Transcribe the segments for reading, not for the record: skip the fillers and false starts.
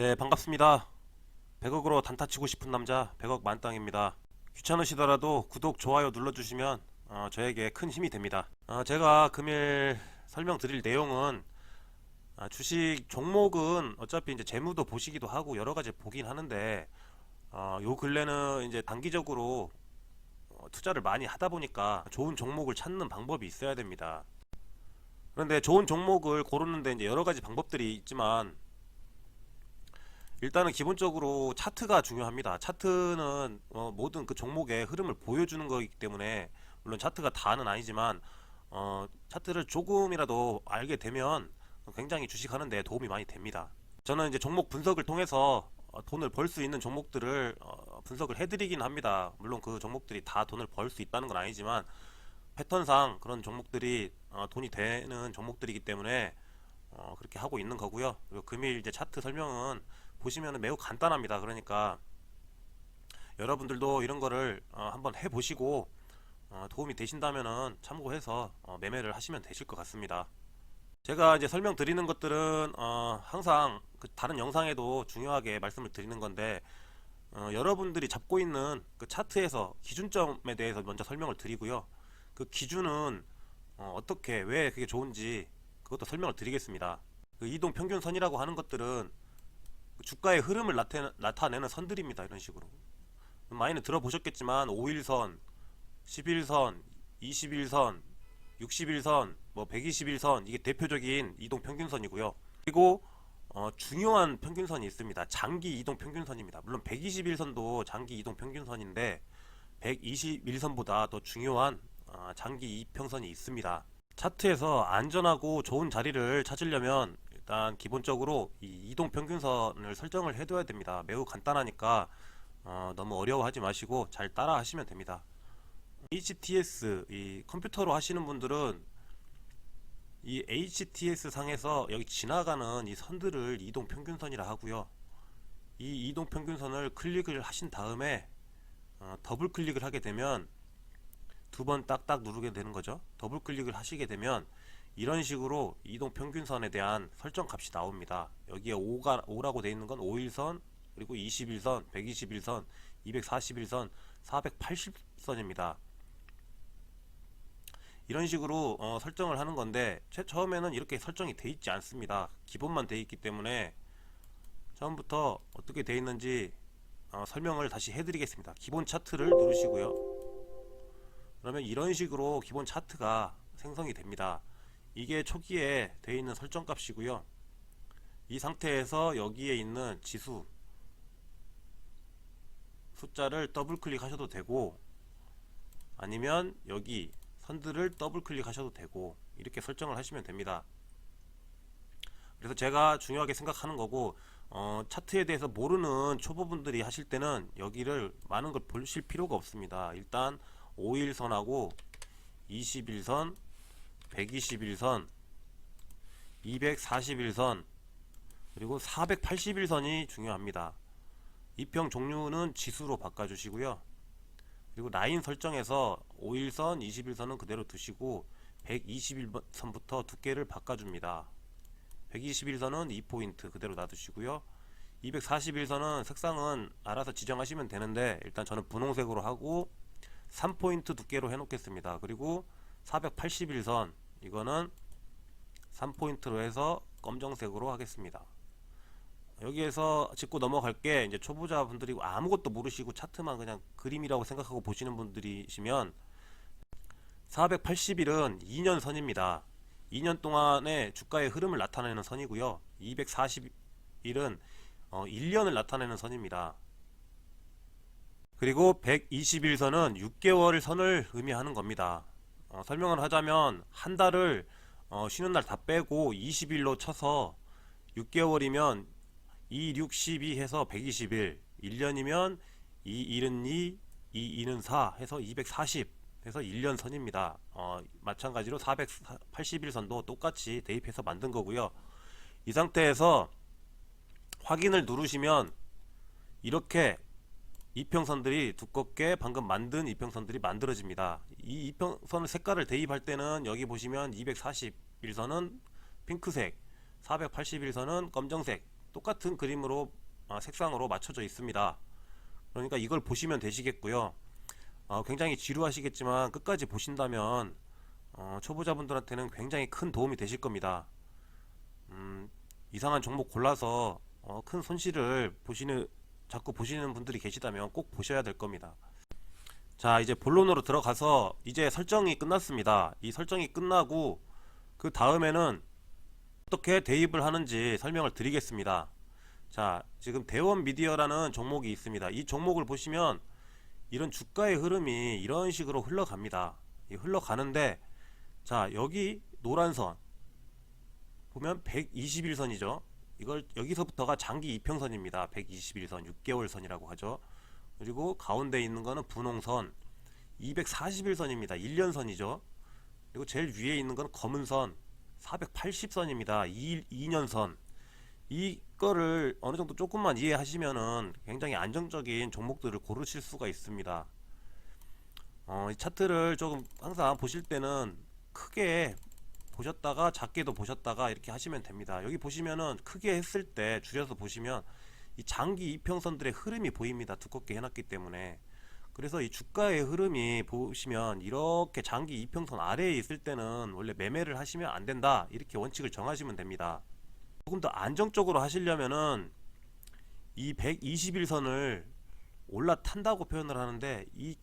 네, 반갑습니다. 100억으로 단타 치고 싶은 남자 100억 만땅입니다. 귀찮으시더라도 구독, 좋아요 눌러주시면 저에게 큰 힘이 됩니다. 제가 금일 설명드릴 내용은 주식 종목은 어차피 이제 재무도 보시기도 하고 여러 가지 보긴 하는데 요 근래는 이제 단기적으로 투자를 많이 하다 보니까 좋은 종목을 찾는 방법이 있어야 됩니다. 그런데 좋은 종목을 고르는데 이제 여러 가지 방법들이 있지만 일단은 기본적으로 차트가 중요합니다. 차트는 모든 그 종목의 흐름을 보여주는 거기 때문에 물론 차트가 다는 아니지만 차트를 조금이라도 알게 되면 굉장히 주식하는 데 도움이 많이 됩니다. 저는 이제 종목 분석을 통해서 돈을 벌 수 있는 종목들을 분석을 해드리긴 합니다. 물론 그 종목들이 다 돈을 벌 수 있다는 건 아니지만 패턴상 그런 종목들이 돈이 되는 종목들이기 때문에 그렇게 하고 있는 거고요. 그리고 금일 이제 차트 설명은 보시면 매우 간단합니다. 그러니까 여러분들도 이런 거를 한번 해보시고 도움이 되신다면은 참고해서 매매를 하시면 되실 것 같습니다. 제가 이제 설명드리는 것들은 항상 그 다른 영상에도 중요하게 말씀을 드리는 건데 여러분들이 잡고 있는 그 차트에서 기준점에 대해서 먼저 설명을 드리고요. 그 기준은 어떻게 왜 그게 좋은지 그것도 설명을 드리겠습니다. 그 이동 평균선이라고 하는 것들은 주가의 흐름을 나타내는 선들입니다. 이런 식으로 많이는 들어보셨겠지만 5일선, 11선, 21선, 61선, 뭐 121선 이게 대표적인 이동 평균선이고요. 그리고 중요한 평균선이 있습니다. 장기 이동 평균선입니다. 물론 121선도 장기 이동 평균선인데 121선보다 더 중요한 장기 이평선이 있습니다. 차트에서 안전하고 좋은 자리를 찾으려면 일단 기본적으로 이 이동 평균선을 설정을 해둬야 됩니다. 매우 간단하니까 너무 어려워하지 마시고 잘 따라 하시면 됩니다. HTS 이 컴퓨터로 하시는 분들은 이 HTS 상에서 여기 지나가는 이 선들을 이동 평균선이라 하고요. 이 이동 평균선을 클릭을 하신 다음에 더블 클릭을 하게 되면 두 번 딱딱 누르게 되는 거죠. 더블 클릭을 하시게 되면 이런 식으로 이동 평균선에 대한 설정 값이 나옵니다. 여기에 5라고 되어 있는 건 5일선, 그리고 21선, 121선, 241선, 480선입니다. 이런 식으로 설정을 하는 건데 처음에는 이렇게 설정이 되어 있지 않습니다. 기본만 되어 있기 때문에 처음부터 어떻게 되어 있는지 설명을 다시 해드리겠습니다. 기본 차트를 누르시고요. 그러면 이런 식으로 기본 차트가 생성이 됩니다. 이게 초기에 되어 있는 설정 값이고요. 이 상태에서 여기에 있는 지수 숫자를 더블 클릭하셔도 되고 아니면 여기 선들을 더블 클릭하셔도 되고 이렇게 설정을 하시면 됩니다. 그래서 제가 중요하게 생각하는 거고 차트에 대해서 모르는 초보분들이 하실 때는 여기를 많은 걸 보실 필요가 없습니다. 일단 5일선하고 21선, 121선, 241선, 그리고 481선이 중요합니다. 이평 종류는 지수로 바꿔주시고요. 그리고 라인 설정에서 5일선, 21선은 그대로 두시고 121선부터 두께를 바꿔줍니다. 121선은 2포인트 그대로 놔두시고요. 241선은 색상은 알아서 지정하시면 되는데 일단 저는 분홍색으로 하고 3포인트 두께로 해놓겠습니다. 그리고 481선 이거는 3포인트로 해서 검정색으로 하겠습니다. 여기에서 짚고 넘어갈게 이제 초보자분들이 아무것도 모르시고 차트만 그냥 그림이라고 생각하고 보시는 분들이시면 480일은 2년 선입니다. 2년 동안의 주가의 흐름을 나타내는 선이고요. 240일은 1년을 나타내는 선입니다. 그리고 121선은 6개월 선을 의미하는 겁니다. 설명을 하자면 한 달을 쉬는 날 다 빼고 20일로 쳐서 6개월이면 2, 6, 12 해서 120일 1년이면 2, 1은 2, 2, 2는 4 해서 240 해서 1년 선입니다. 마찬가지로 481선도 똑같이 대입해서 만든 거고요. 이 상태에서 확인을 누르시면 이렇게 이평선들이 두껍게 방금 만든 이평선들이 만들어집니다. 이 이평선 색깔을 대입할 때는 여기 보시면 241선은 핑크색, 481선은 검정색, 똑같은 그림으로 색상으로 맞춰져 있습니다. 그러니까 이걸 보시면 되시겠고요. 굉장히 지루하시겠지만 끝까지 보신다면 초보자분들한테는 굉장히 큰 도움이 되실 겁니다. 이상한 종목 골라서 큰 손실을 자꾸 보시는 분들이 계시다면 꼭 보셔야 될 겁니다. 자, 이제 본론으로 들어가서 이제 설정이 끝났습니다. 이 설정이 끝나고 그 다음에는 어떻게 대입을 하는지 설명을 드리겠습니다. 자, 지금 대원 미디어라는 종목이 있습니다. 이 종목을 보시면 이런 주가의 흐름이 이런 식으로 흘러갑니다. 흘러가는데, 자, 여기 노란 선 보면 121선이죠. 이걸 여기서부터가 장기 이평선입니다. 121선, 6개월 선이라고 하죠. 그리고 가운데 있는 거는 분홍선 241선입니다. 1년선이죠. 그리고 제일 위에 있는 건 검은 선 480선입니다. 2년선. 이거를 어느 정도 조금만 이해하시면은 굉장히 안정적인 종목들을 고르실 수가 있습니다. 이 차트를 조금 항상 보실 때는 크게 보셨다가 작게도 보셨다가 이렇게 하시면 됩니다. 여기 보시면은 크게 했을 때 줄여서 보시면 이 장기 이평선들의 흐름이 보입니다. 두껍게 해놨기 때문에. 그래서 이 주가의 흐름이 보시면 이렇게 장기 이평선 아래에 있을 때는 원래 매매를 하시면 안 된다, 이렇게 원칙을 정하시면 됩니다. 조금 더 안정적으로 하시려면은 이 121선을 올라탄다고 표현을 하는데, 이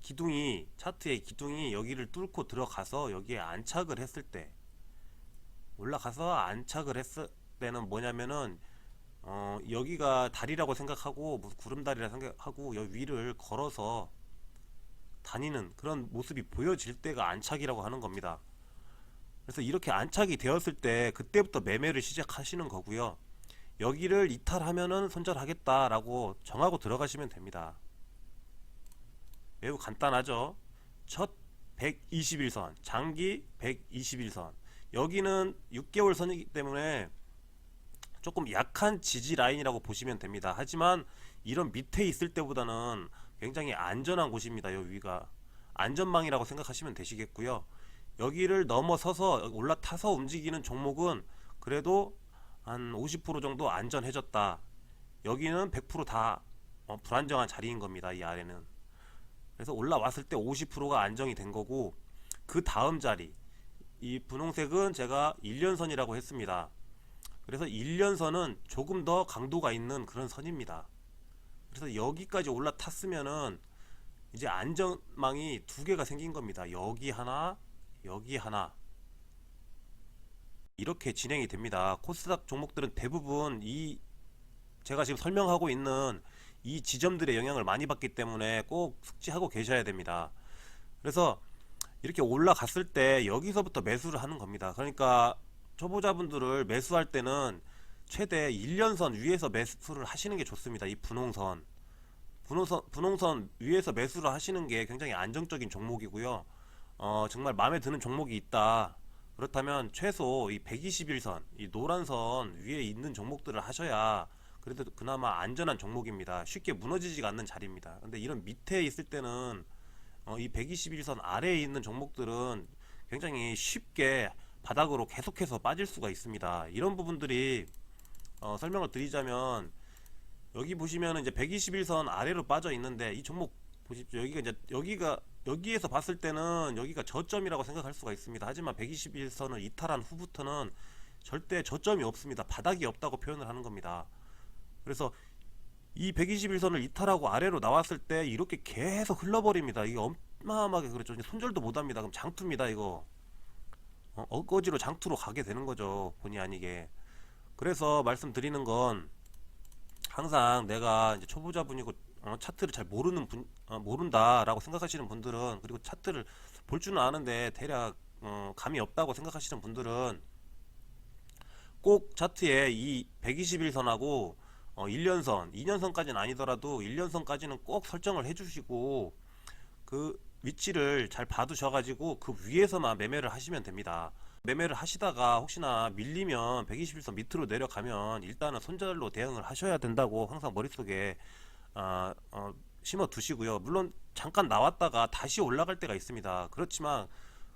기둥이, 차트의 기둥이 여기를 뚫고 들어가서 여기에 안착을 했을 때, 올라가서 안착을 했을 때는 뭐냐면은 여기가 다리라고 생각하고, 무슨 구름다리라 생각하고 여기 위를 걸어서 다니는 그런 모습이 보여질 때가 안착이라고 하는 겁니다. 그래서 이렇게 안착이 되었을 때 그때부터 매매를 시작하시는 거고요. 여기를 이탈하면은 손절하겠다라고 정하고 들어가시면 됩니다. 매우 간단하죠. 첫 121선, 장기 121선. 여기는 6개월 선이기 때문에 조금 약한 지지 라인이라고 보시면 됩니다. 하지만 이런 밑에 있을 때보다는 굉장히 안전한 곳입니다. 요 위가 안전망이라고 생각하시면 되시겠고요. 여기를 넘어서서 올라타서 움직이는 종목은 그래도 한 50% 정도 안전해졌다. 여기는 100%다 불안정한 자리인 겁니다. 이 아래는. 그래서 올라왔을 때 50%가 안정이 된 거고, 그 다음 자리, 이 분홍색은 제가 1년선이라고 했습니다. 그래서 1년선은 조금 더 강도가 있는 그런 선입니다. 그래서 여기까지 올라탔으면은 이제 안전망이 두 개가 생긴 겁니다. 여기 하나, 여기 하나. 이렇게 진행이 됩니다. 코스닥 종목들은 대부분 제가 지금 설명하고 있는 이 지점들의 영향을 많이 받기 때문에 꼭 숙지하고 계셔야 됩니다. 그래서 이렇게 올라갔을 때 여기서부터 매수를 하는 겁니다. 그러니까 초보자분들을 매수할 때는 최대 1년선 위에서 매수를 하시는 게 좋습니다. 이 분홍선 위에서 매수를 하시는 게 굉장히 안정적인 종목이고요. 정말 마음에 드는 종목이 있다, 그렇다면 최소 이 121선, 이 노란선 위에 있는 종목들을 하셔야 그래도 그나마 안전한 종목입니다. 쉽게 무너지지가 않는 자리입니다. 근데 이런 밑에 있을 때는 이 121선 아래에 있는 종목들은 굉장히 쉽게 바닥으로 계속해서 빠질 수가 있습니다. 이런 부분들이 설명을 드리자면, 여기 보시면 이제 121선 아래로 빠져 있는데 이 종목 보십시오. 여기에서 봤을 때는 여기가 저점이라고 생각할 수가 있습니다. 하지만 121선을 이탈한 후부터는 절대 저점이 없습니다. 바닥이 없다고 표현을 하는 겁니다. 그래서 이 121선을 이탈하고 아래로 나왔을 때 이렇게 계속 흘러버립니다. 이게 어마어마하게 그렇죠. 이제 손절도 못합니다. 그럼 장투입니다. 이거 어거지로 장투로 가게 되는 거죠. 본의 아니게. 그래서 말씀드리는 건, 항상 내가 이제 초보자분이고 차트를 잘 모른다라고 생각하시는 분들은, 그리고 차트를 볼 줄은 아는데 대략 감이 없다고 생각하시는 분들은 꼭 차트에 이 121선하고 1년선, 2년선까지는 아니더라도 1년선까지는 꼭 설정을 해주시고 그 위치를 잘 봐두셔가지고 그 위에서만 매매를 하시면 됩니다. 매매를 하시다가 혹시나 밀리면 121선 밑으로 내려가면 일단은 손절로 대응을 하셔야 된다고 항상 머릿속에 심어 두시고요. 물론 잠깐 나왔다가 다시 올라갈 때가 있습니다. 그렇지만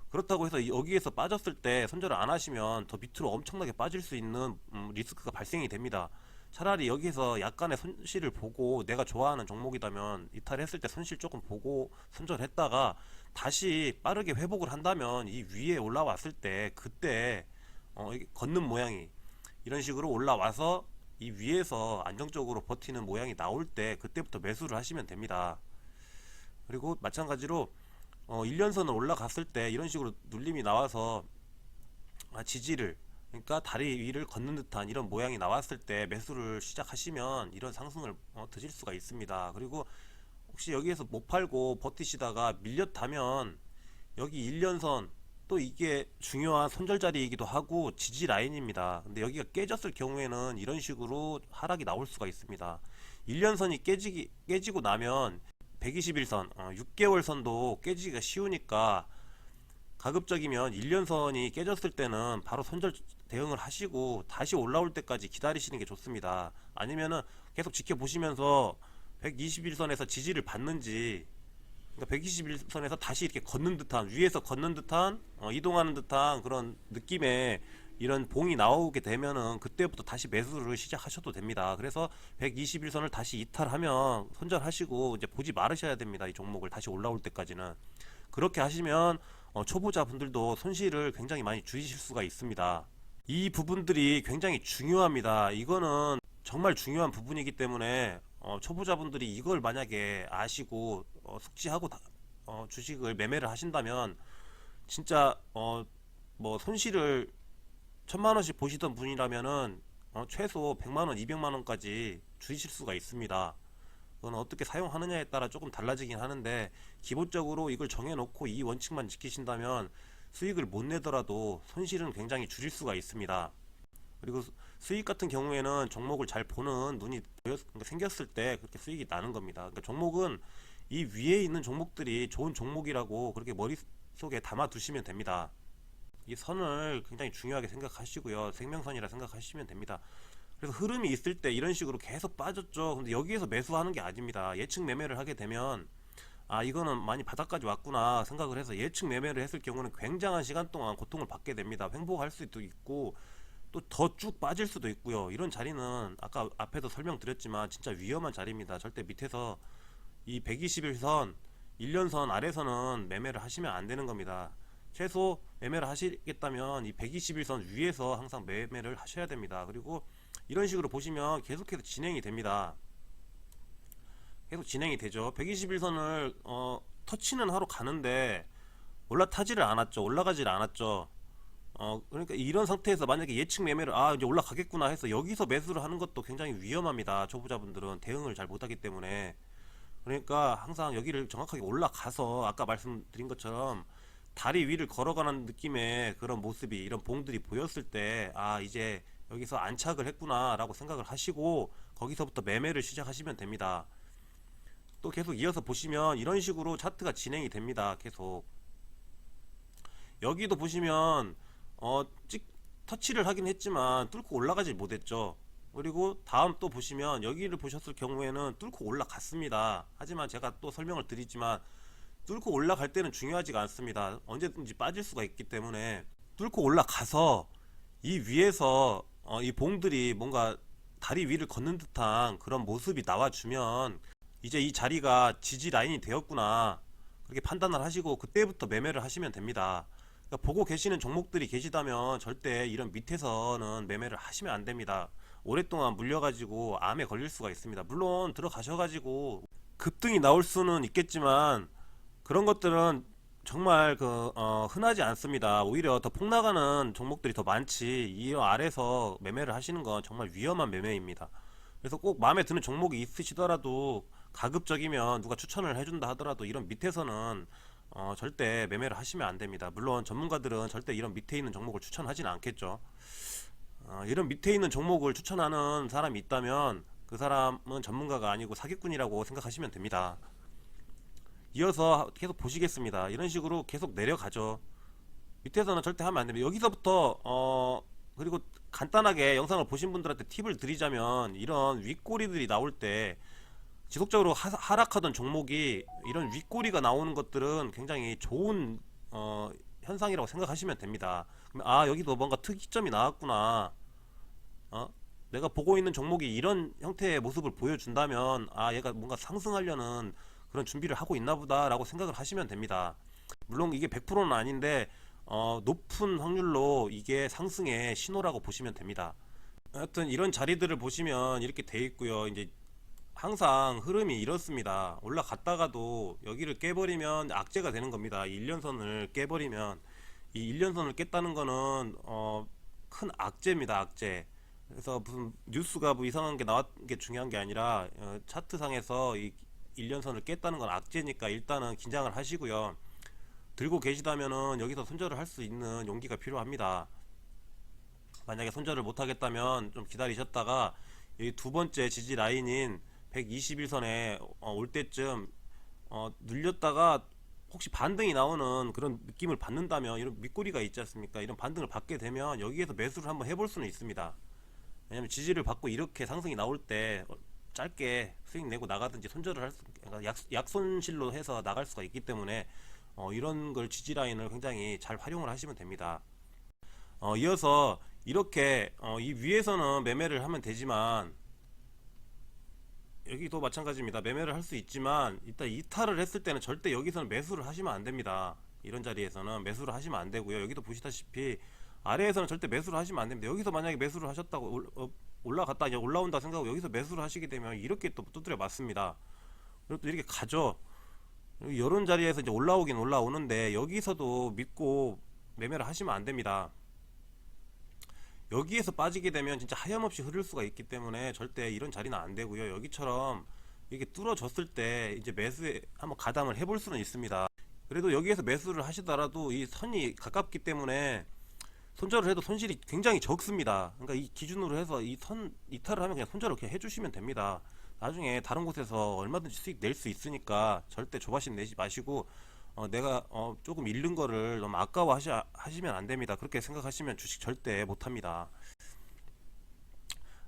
그렇다고 해서 여기에서 빠졌을 때 손절을 안 하시면 더 밑으로 엄청나게 빠질 수 있는 리스크가 발생이 됩니다. 차라리 여기서 약간의 손실을 보고 내가 좋아하는 종목이다면 이탈했을 때 손실 조금 보고 손절했다가 다시 빠르게 회복을 한다면 이 위에 올라왔을 때 그때 이게 걷는 모양이 이런 식으로 올라와서 이 위에서 안정적으로 버티는 모양이 나올 때 그때부터 매수를 하시면 됩니다. 그리고 마찬가지로 1년선을 올라갔을 때 이런 식으로 눌림이 나와서 지지를, 그러니까 다리 위를 걷는 듯한 이런 모양이 나왔을 때 매수를 시작하시면 이런 상승을 드실 수가 있습니다. 그리고 혹시 여기에서 못 팔고 버티시다가 밀렸다면 여기 1년선, 또 이게 중요한 손절 자리이기도 하고 지지 라인입니다. 근데 여기가 깨졌을 경우에는 이런 식으로 하락이 나올 수가 있습니다. 1년선이 깨지고 나면 121선, 6개월 선도 깨지기가 쉬우니까 가급적이면 1년선이 깨졌을 때는 바로 손절 대응을 하시고 다시 올라올 때까지 기다리시는 게 좋습니다. 아니면은 계속 지켜보시면서 121선에서 지지를 받는지, 그러니까 121선에서 다시 이렇게 걷는 듯한, 위에서 걷는 듯한, 이동하는 듯한 그런 느낌의 이런 봉이 나오게 되면은 그때부터 다시 매수를 시작하셔도 됩니다. 그래서 121선을 다시 이탈하면 손절하시고 이제 보지 말으셔야 됩니다. 이 종목을 다시 올라올 때까지는. 그렇게 하시면 초보자 분들도 손실을 굉장히 많이 줄이실 수가 있습니다. 이 부분들이 굉장히 중요합니다. 이거는 정말 중요한 부분이기 때문에 초보자분들이 이걸 만약에 아시고 숙지하고 주식을 매매를 하신다면 진짜 뭐 손실을 1000만원씩 보시던 분이라면은 최소 100만원, 200만원까지 줄이실 수가 있습니다. 그건 어떻게 사용하느냐에 따라 조금 달라지긴 하는데 기본적으로 이걸 정해놓고 이 원칙만 지키신다면 수익을 못 내더라도 손실은 굉장히 줄일 수가 있습니다. 그리고 수익 같은 경우에는 종목을 잘 보는 눈이 그러니까 생겼을 때 그렇게 수익이 나는 겁니다. 그러니까 종목은 이 위에 있는 종목들이 좋은 종목이라고 그렇게 머릿속에 담아 두시면 됩니다. 이 선을 굉장히 중요하게 생각하시고요. 생명선이라 생각하시면 됩니다. 그래서 흐름이 있을 때 이런 식으로 계속 빠졌죠. 근데 여기에서 매수하는 게 아닙니다. 예측 매매를 하게 되면 이거는 많이 바닥까지 왔구나 생각을 해서 예측 매매를 했을 경우는 굉장한 시간 동안 고통을 받게 됩니다. 횡보할 수도 있고 또 더 쭉 빠질 수도 있고요. 이런 자리는 아까 앞에도 설명드렸지만 진짜 위험한 자리입니다. 절대 밑에서 이 121선, 1년선 아래서는 매매를 하시면 안 되는 겁니다. 최소 매매를 하시겠다면 이 121선 위에서 항상 매매를 하셔야 됩니다. 그리고 이런 식으로 보시면 계속해서 진행이 됩니다. 계속 진행이 되죠. 121선을 터치는 하러 가는데 올라타지를 않았죠. 올라가지를 않았죠. 그러니까 이런 상태에서 만약에 예측 매매를 이제 올라가겠구나 해서 여기서 매수를 하는 것도 굉장히 위험합니다. 초보자분들은 대응을 잘 못하기 때문에. 그러니까 항상 여기를 정확하게 올라가서 아까 말씀드린 것처럼 다리 위를 걸어가는 느낌의 그런 모습이, 이런 봉들이 보였을 때 이제 여기서 안착을 했구나 라고 생각을 하시고 거기서부터 매매를 시작하시면 됩니다. 또 계속 이어서 보시면 이런 식으로 차트가 진행이 됩니다. 계속 여기도 보시면 터치를 하긴 했지만 뚫고 올라가지 못했죠. 그리고 다음 또 보시면 여기를 보셨을 경우에는 뚫고 올라갔습니다. 하지만 제가 또 설명을 드리지만 뚫고 올라갈 때는 중요하지가 않습니다. 언제든지 빠질 수가 있기 때문에 뚫고 올라가서 이 위에서 이 봉들이 뭔가 다리 위를 걷는 듯한 그런 모습이 나와주면 이제 이 자리가 지지 라인이 되었구나 그렇게 판단을 하시고 그때부터 매매를 하시면 됩니다. 그러니까 보고 계시는 종목들이 계시다면 절대 이런 밑에서는 매매를 하시면 안 됩니다. 오랫동안 물려가지고 암에 걸릴 수가 있습니다. 물론 들어가셔가지고 급등이 나올 수는 있겠지만 그런 것들은 정말 흔하지 않습니다. 오히려 더 폭나가는 종목들이 더 많지 이 아래서 매매를 하시는 건 정말 위험한 매매입니다. 그래서 꼭 마음에 드는 종목이 있으시더라도 가급적이면 누가 추천을 해준다 하더라도 이런 밑에서는 절대 매매를 하시면 안 됩니다. 물론 전문가들은 절대 이런 밑에 있는 종목을 추천하지는 않겠죠. 이런 밑에 있는 종목을 추천하는 사람이 있다면 그 사람은 전문가가 아니고 사기꾼이라고 생각하시면 됩니다. 이어서 계속 보시겠습니다. 이런 식으로 계속 내려가죠. 밑에서는 절대 하면 안 됩니다. 여기서부터 그리고 간단하게 영상을 보신 분들한테 팁을 드리자면 이런 윗꼬리들이 나올 때 지속적으로 하락하던 종목이 이런 윗꼬리가 나오는 것들은 굉장히 좋은 현상이라고 생각하시면 됩니다. 그러면 여기도 뭔가 특이점이 나왔구나. 내가 보고 있는 종목이 이런 형태의 모습을 보여준다면 아 얘가 뭔가 상승하려는 그런 준비를 하고 있나 보다라고 생각을 하시면 됩니다. 물론 이게 100%는 아닌데 높은 확률로 이게 상승의 신호라고 보시면 됩니다. 하여튼 이런 자리들을 보시면 이렇게 돼 있고요. 이제 항상 흐름이 이렇습니다. 올라갔다가도 여기를 깨버리면 악재가 되는 겁니다. 이 1년선을 깨버리면 이 1년선을 깼다는 거는 큰 악재입니다. 악재. 그래서 무슨 뉴스가 뭐 이상한 게 나왔는 게 중요한 게 아니라 차트상에서 이 1년선을 깼다는 건 악재니까 일단은 긴장을 하시고요. 들고 계시다면은 여기서 손절을 할 수 있는 용기가 필요합니다. 만약에 손절을 못 하겠다면 좀 기다리셨다가 이 두 번째 지지 라인인 121선에 올 때쯤 눌렸다가 혹시 반등이 나오는 그런 느낌을 받는다면 이런 밑꼬리가 있지 않습니까? 이런 반등을 받게 되면 여기에서 매수를 한번 해볼 수는 있습니다. 왜냐면 지지를 받고 이렇게 상승이 나올 때 짧게 수익 내고 나가든지 손절을 할 수, 그러니까 약손실로 해서 나갈 수가 있기 때문에 이런 걸 지지 라인을 굉장히 잘 활용을 하시면 됩니다. 이어서 이렇게 이 위에서는 매매를 하면 되지만 여기도 마찬가지입니다. 매매를 할 수 있지만 일단 이탈을 했을 때는 절대 여기서는 매수를 하시면 안 됩니다. 이런 자리에서는 매수를 하시면 안 되고요. 여기도 보시다시피 아래에서는 절대 매수를 하시면 안 됩니다. 여기서 만약에 매수를 하셨다고 올라갔다 이제 올라온다 생각하고 여기서 매수를 하시게 되면 이렇게 또 두드려 맞습니다. 그리고 또 이렇게 가죠. 이런 자리에서 이제 올라오긴 올라오는데 여기서도 믿고 매매를 하시면 안 됩니다. 여기에서 빠지게 되면 진짜 하염없이 흐를 수가 있기 때문에 절대 이런 자리는 안 되고요. 여기처럼 이게 뚫어졌을 때 이제 매수에 한번 가담을 해볼 수는 있습니다. 그래도 여기에서 매수를 하시더라도 이 선이 가깝기 때문에 손절을 해도 손실이 굉장히 적습니다. 그러니까 이 기준으로 해서 이 선 이탈을 하면 그냥 손절을 그냥 해주시면 됩니다. 나중에 다른 곳에서 얼마든지 수익 낼 수 있으니까 절대 조바심 내지 마시고 내가 조금 잃는 거를 너무 하시면 안 됩니다. 그렇게 생각하시면 주식 절대 못 합니다.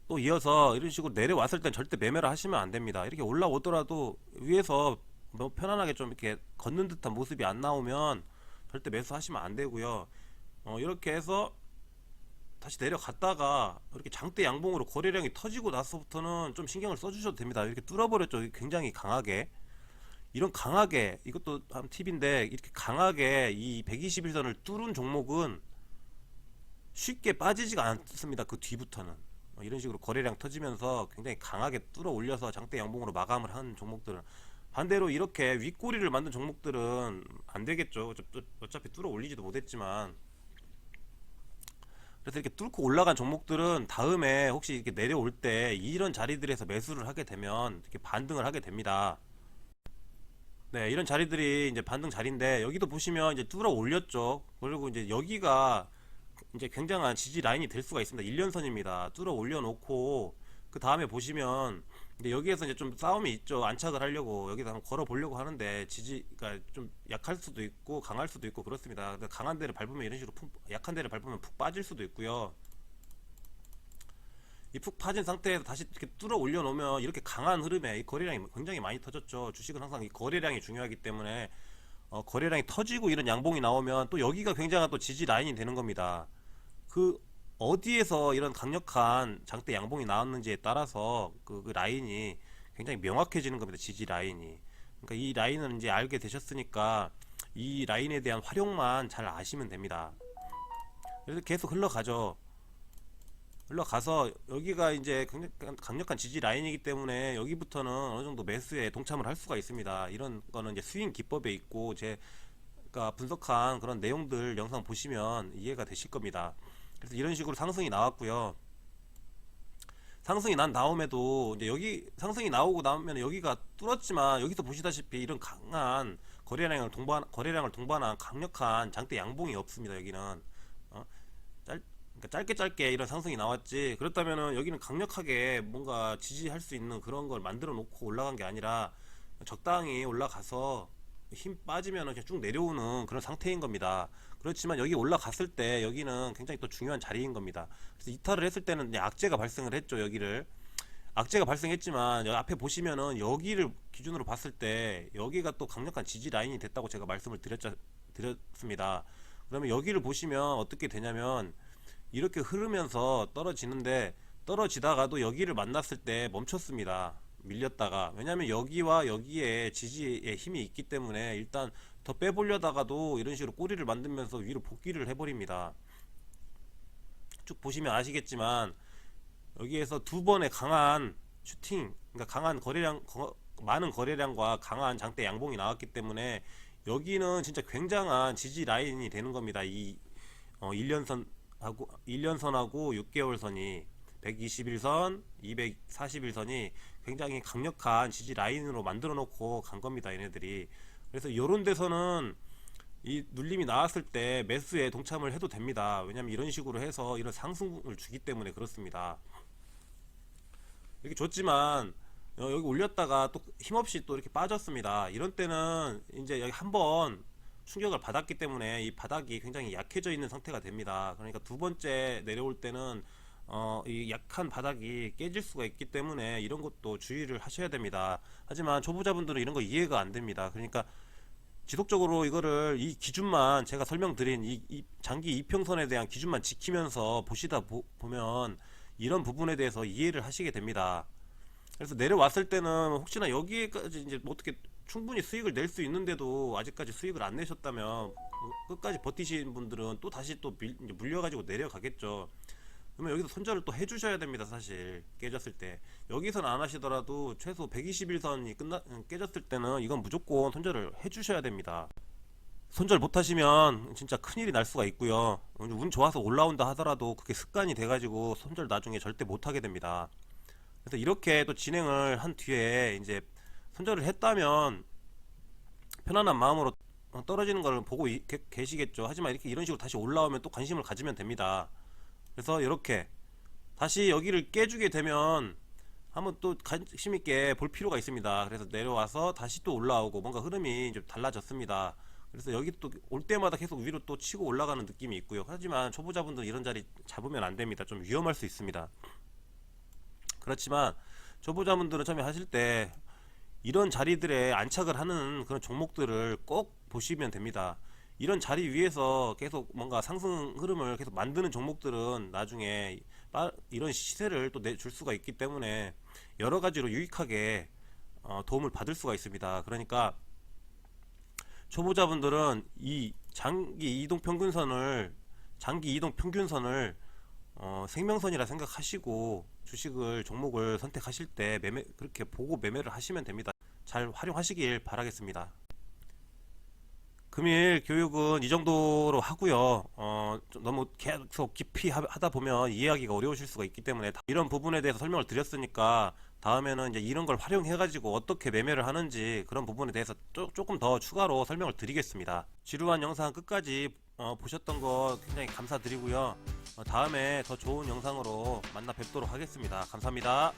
또 이어서 이런 식으로 내려왔을 땐 절대 매매를 하시면 안 됩니다. 이렇게 올라오더라도 위에서 뭐 편안하게 좀 이렇게 걷는 듯한 모습이 안 나오면 절대 매수하시면 안 되고요. 이렇게 해서 다시 내려갔다가 이렇게 장대 양봉으로 거래량이 터지고 나서부터는 좀 신경을 써주셔도 됩니다. 이렇게 뚫어버렸죠. 굉장히 강하게. 이런 강하게, 이것도 한 팁인데, 이렇게 강하게 이 121선을 뚫은 종목은 쉽게 빠지지가 않습니다. 그 뒤부터는. 이런 식으로 거래량 터지면서 굉장히 강하게 뚫어 올려서 장대 양봉으로 마감을 한 종목들은, 반대로 이렇게 윗꼬리를 만든 종목들은 안 되겠죠. 어차피 뚫어 올리지도 못했지만. 그래서 이렇게 뚫고 올라간 종목들은 다음에 혹시 이렇게 내려올 때 이런 자리들에서 매수를 하게 되면 이렇게 반등을 하게 됩니다. 네, 이런 자리들이 이제 반등 자리인데 여기도 보시면 이제 뚫어 올렸죠. 그리고 이제 여기가 이제 굉장한 지지 라인이 될 수가 있습니다. 1년선입니다. 뚫어 올려놓고 그 다음에 보시면 이제 여기에서 이제 좀 싸움이 있죠. 안착을 하려고 여기서 한번 걸어 보려고 하는데 지지가 좀 약할 수도 있고 강할 수도 있고 그렇습니다. 근데 강한 데를 밟으면 이런 식으로 약한 데를 밟으면 푹 빠질 수도 있고요. 이 푹 빠진 상태에서 다시 이렇게 뚫어 올려놓으면 이렇게 강한 흐름에 이 거래량이 굉장히 많이 터졌죠. 주식은 항상 이 거래량이 중요하기 때문에 거래량이 터지고 이런 양봉이 나오면 또 여기가 굉장한 또 지지 라인이 되는 겁니다. 그 어디에서 이런 강력한 장대 양봉이 나왔는지에 따라서 그 라인이 굉장히 명확해지는 겁니다. 지지 라인이. 그러니까 이 라인은 이제 알게 되셨으니까 이 라인에 대한 활용만 잘 아시면 됩니다. 그래서 계속 흘러가죠. 흘러가서 여기가 이제 강력한 지지 라인이기 때문에 여기부터는 어느 정도 매수에 동참을 할 수가 있습니다. 이런 거는 이제 스윙 기법에 있고 제가 분석한 그런 내용들 영상 보시면 이해가 되실 겁니다. 그래서 이런 식으로 상승이 나왔고요. 상승이 난 다음에도 이제 여기 상승이 나오고 나면 여기가 뚫었지만 여기서 보시다시피 이런 강한 거래량을 동반한 강력한 장대 양봉이 없습니다. 여기는 그러니까 짧게 짧게 이런 상승이 나왔지. 그렇다면은 여기는 강력하게 뭔가 지지할 수 있는 그런 걸 만들어 놓고 올라간 게 아니라 적당히 올라가서 힘 빠지면은 그냥 쭉 내려오는 그런 상태인 겁니다. 그렇지만 여기 올라갔을 때 여기는 굉장히 또 중요한 자리인 겁니다. 그래서 이탈을 했을 때는 이제 악재가 발생을 했죠. 여기를 악재가 발생했지만 여기 앞에 보시면은 여기를 기준으로 봤을 때 여기가 또 강력한 지지 라인이 됐다고 제가 말씀을 드렸습니다. 그러면 여기를 보시면 어떻게 되냐면 이렇게 흐르면서 떨어지는데 떨어지다가도 여기를 만났을 때 멈췄습니다. 밀렸다가. 왜냐면 여기와 여기에 지지의 힘이 있기 때문에 일단 더 빼보려다가도 이런 식으로 꼬리를 만들면서 위로 복귀를 해버립니다. 쭉 보시면 아시겠지만 여기에서 두 번의 강한 슈팅, 그러니까 강한 거래량, 많은 거래량과 강한 장대 양봉이 나왔기 때문에 여기는 진짜 굉장한 지지 라인이 되는 겁니다. 이 1년선하고 6개월선이 121선, 241선이 굉장히 강력한 지지 라인으로 만들어 놓고 간 겁니다. 얘네들이. 그래서 이런 데서는 이 눌림이 나왔을 때 매수에 동참을 해도 됩니다. 왜냐면 이런 식으로 해서 이런 상승을 주기 때문에 그렇습니다. 이렇게 줬지만 여기 올렸다가 또 힘없이 또 이렇게 빠졌습니다. 이런 때는 이제 여기 한번 충격을 받았기 때문에 이 바닥이 굉장히 약해져 있는 상태가 됩니다. 그러니까 두 번째 내려올 때는 이 약한 바닥이 깨질 수가 있기 때문에 이런 것도 주의를 하셔야 됩니다. 하지만 초보자분들은 이런 거 이해가 안 됩니다. 그러니까 지속적으로 이거를 이 기준만 제가 설명드린 이 장기 이평선에 대한 기준만 지키면서 보시다 보면 이런 부분에 대해서 이해를 하시게 됩니다. 그래서 내려왔을 때는 혹시나 여기까지 이제 뭐 어떻게 충분히 수익을 낼 수 있는데도 아직까지 수익을 안 내셨다면 끝까지 버티신 분들은 또 다시 또 이제 물려가지고 내려가겠죠. 그러면 여기서 손절을 또 해주셔야 됩니다. 사실 깨졌을 때 여기서는 안 하시더라도 최소 121선이 깨졌을 때는 이건 무조건 손절을 해주셔야 됩니다. 손절 못하시면 진짜 큰일이 날 수가 있고요. 운 좋아서 올라온다 하더라도 그게 습관이 돼가지고 손절 나중에 절대 못하게 됩니다. 그래서 이렇게 또 진행을 한 뒤에 이제 손절을 했다면 편안한 마음으로 떨어지는 걸 보고 계시겠죠. 하지만 이렇게 이런 식으로 다시 올라오면 또 관심을 가지면 됩니다. 그래서 이렇게 다시 여기를 깨주게 되면 한번 또 관심 있게 볼 필요가 있습니다. 그래서 내려와서 다시 또 올라오고 뭔가 흐름이 좀 달라졌습니다. 그래서 여기 또 올 때마다 계속 위로 또 치고 올라가는 느낌이 있고요. 하지만 초보자분들 이런 자리 잡으면 안 됩니다. 좀 위험할 수 있습니다. 그렇지만 초보자분들은 처음에 하실 때 이런 자리들에 안착을 하는 그런 종목들을 꼭 보시면 됩니다. 이런 자리 위에서 계속 뭔가 상승 흐름을 계속 만드는 종목들은 나중에 이런 시세를 또 내줄 수가 있기 때문에 여러 가지로 유익하게 도움을 받을 수가 있습니다. 그러니까 초보자분들은 이 장기 이동 평균선을 생명선이라 생각하시고 주식을 종목을 선택하실 때 그렇게 보고 매매를 하시면 됩니다. 잘 활용하시길 바라겠습니다. 금일 교육은 이 정도로 하고요. 너무 계속 깊이 하다 보면 이해하기가 어려우실 수가 있기 때문에 이런 부분에 대해서 설명을 드렸으니까 다음에는 이제 이런 걸 활용해 가지고 어떻게 매매를 하는지 그런 부분에 대해서 조금 더 추가로 설명을 드리겠습니다. 지루한 영상 끝까지 보셨던 거 굉장히 감사드리고요. 다음에 더 좋은 영상으로 만나 뵙도록 하겠습니다. 감사합니다.